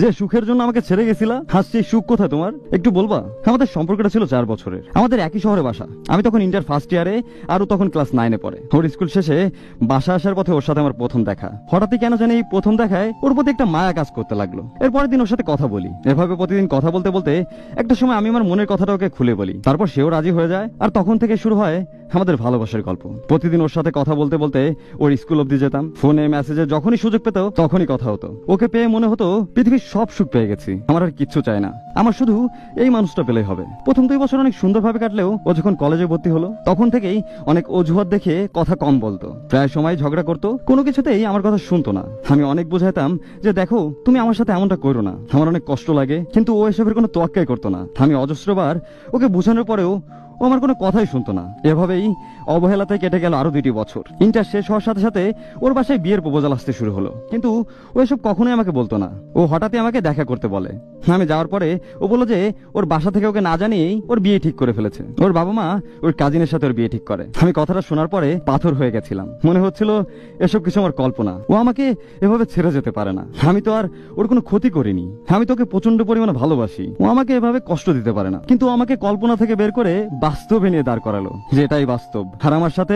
যে সুখের জন্য আমাকে ছেড়ে গেছিলা, আজ সেই সুখ কোথায় তোমার? একটু বলবা? আমাদের সম্পর্কটা ছিল 4 বছরের, আমাদের একই শহরে বাসা। আমি তখন ইন্টার ফার্স্ট ইয়ারে, আর ও তখন ক্লাস 9-এ পড়ে। ওর স্কুল শেষে বাসা আসার পথে ওর সাথে আমার প্রথম দেখা। হঠাৎই কেন জানি এই প্রথম দেখায় ওর প্রতি একটা মায়া কাজ করতে লাগলো। এরপরের দিন ওর সাথে কথা বলি। এভাবে প্রতিদিন কথা বলতে বলতে একটা সময় আমি আমার মনের কথাটা ওকে খুলে বলি। তারপর সেও রাজি হয়ে যায়, আর তখন থেকে শুরু হয় আমাদের ভালোবাসার গল্প। প্রতিদিন ওর সাথে কথা বলতে বলতে ওর স্কুল অব্দি যেতাম। ফোনে মেসেজে যখনই সুযোগ পেত তখনই কথা হতো। ওকে পেয়ে মনে হতো পৃথিবীর সব সুখ পেয়ে গেছি, আমার আর কিচ্ছু চাই না, আমার শুধু এই মানুষটা পেলেই হবে। প্রথম 2 বছর অনেক সুন্দরভাবে কাটলেও ও যখন কলেজে ভর্তি হলো তখন থেকেই অনেক অজুহাত দেখে কথা কম বলতো, প্রায় সময় ঝগড়া করতো, কোনো কিছুতেই আমার কথা শুনতো না। আমি অনেক বোঝাইতাম যে দেখো তুমি আমার সাথে এমনটা করো না, আমার অনেক কষ্ট লাগে, কিন্তু ও এসবের কোনো তোয়াক্কাই করতো না। আমি অজস্রবার ওকে বোঝানোর পরেও ও আমার কোনো কথাই শুনতো না। এভাবেই অবহেলাতে কেটে গেল আরো 2টি বছর। ইন্টার শেষ হওয়ার সাথে সাথে ওর বাসায় বিয়ের প্রপোজাল আসতে শুরু হলো, কিন্তু ও এসব কখনোই আমাকে বলতো না। ও হঠাৎই আমাকে দেখা করতে বলে। আমি যাওয়ার পরে ও বললো যে ওর বাসা থেকে ওকে না জানিয়েই ওর বিয়ে ঠিক করে ফেলেছে। ওর বাবা মা ওর কাজিনের সাথে ওর বিয়ে ঠিক করে। আমি কথাটা শোনার পরে পাথর হয়ে গেছিলাম। মনে হচ্ছিল এসব কিছু আমার কল্পনা, ও আমাকে এভাবে ছেড়ে যেতে পারে না। আমি তো আর ওর কোনো ক্ষতি করিনি, আমি তোকে প্রচন্ড পরিমাণে ভালোবাসি, ও আমাকে এভাবে কষ্ট দিতে পারে না। কিন্তু আমাকে কল্পনা থেকে বের করে বাস্তবে নিয়ে দাঁড় করালো যে এটাই বাস্তব, আর আমার সাথে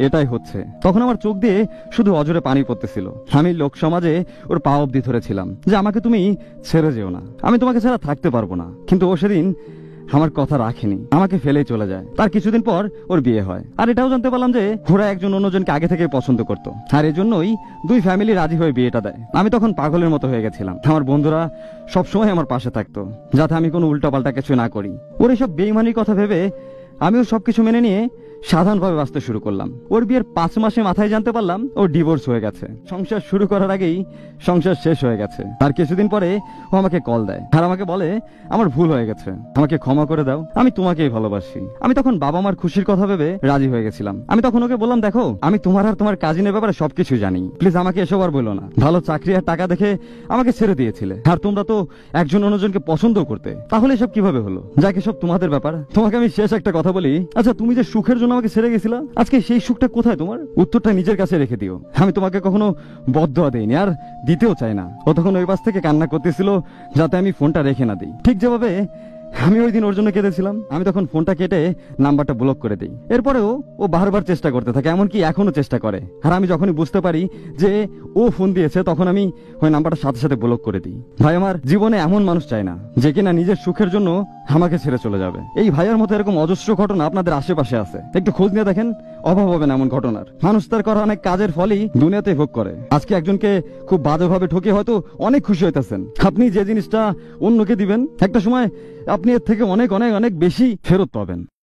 এটাই হচ্ছে। তখন আমার চোখ দিয়ে শুধু অজরে পানি পড়তেছিল। আমি লোক সমাজে ওর পা অব্দি ধরেছিলাম যে আমাকে তুমি ছেড়ে যেও না, আমি তোমাকে ছাড়া থাকতে পারবো না। কিন্তু ও সেদিন আমার কথা রাখেনি, আমাকে ফেলেই চলে যায়। তার কিছুদিন পর ওর বিয়ে হয়, আর এটাও জানতে পারলাম যে ওরা একজন অন্যজনকে আগে থেকে পছন্দ করতো, আর এজন্যই 2 ফ্যামিলি রাজি হয়ে বিয়েটা দেয়। আমি তখন পাগলের মতো হয়ে গেছিলাম। আমার বন্ধুরা সবসময় আমার পাশে থাকতো যাতে আমি কোনো উল্টাপাল্টা কিছু না করি। ওর এসব বেইমানির কথা ভেবে আমিও সবকিছু মেনে নিয়ে সাধারণভাবে বাঁচতে শুরু করলাম। ওর বিয়ের 5 মাসে মাথায় জানতে পারলাম ওর ডিভোর্স হয়ে গেছে। সংসার শুরু করার আগেই সংসার শেষ হয়ে গেছে। তার কিছুদিন পরে ও আমাকে কল দেয় আর আমাকে বলে আমার ভুল হয়ে গেছে, আমাকে ক্ষমা করে দাও, আমি তোমাকেই ভালোবাসি। আমি তখন বাবা মার খুশির কথা ভেবে রাজি হয়ে গেছিলাম। আমি তখন ওকে বললাম দেখো আমি তোমার আর তোমার কাজিনের ব্যাপারে সবকিছু জানি, প্লিজ আমাকে এসব আর বলো না। ভালো চাকরি আর টাকা দেখে আমাকে ছেড়ে দিয়েছিলে, আর তোমরা তো একজন অন্যজনকে পছন্দ করতে, তাহলে এসব কিভাবে হলো? যাকে সব তোমাদের ব্যাপার। তোমাকে আমি শেষ একটা কথা বলি, আচ্ছা তুমি যে সুখের জন্য আমাকে ছেড়ে গেছিলা, আজকে সেই সুখটা কোথায় তোমার? উত্তরটা নিজের কাছে রেখে দিও। আমি তোমাকে কখনো বদদোয়া দেইনি, আর দিতেও চাই না। ও তখন ওই পাশ থেকে কান্না করতেছিল যাতে আমি ফোনটা রেখে না দিই, ঠিক যেভাবে আমি ওই দিন ওর জন্য কেঁদেছিলাম। আমি তখন ফোনটা কেটে নাম্বারটা ব্লক করে দিই। এরপরেও ও বারবার চেষ্টা করতে থাকে, এমনকি এখনো চেষ্টা করে। আর আমি যখনই বুঝতে পারি যে ও ফোন দিয়েছে তখন আমি ওই নাম্বারটা সাথে সাথে ব্লক করে দিই। ভাই আমার জীবনে এমন মানুষ চাই না যে কিনা নিজের সুখের জন্য আমাকে ছেড়ে চলে যাবে। এই ভাইয়ের মতো এরকম অজস্র ঘটনা আপনাদের আশেপাশে আছে, একটু খোঁজ নিয়ে দেখেন, অভাব হবে না এমন ঘটনার। মানুষ তার করা অনেক কাজের ফলই দুনিয়াতে ভোগ করে। আজকে একজনকে খুব বাজেভাবে ঠকে হয়তো অনেক খুশি হইতেছেন। আপনি যে জিনিসটা অন্যকে দিবেন একটা সময় আপনি এর থেকে অনেক অনেক অনেক বেশি ফেরত পাবেন।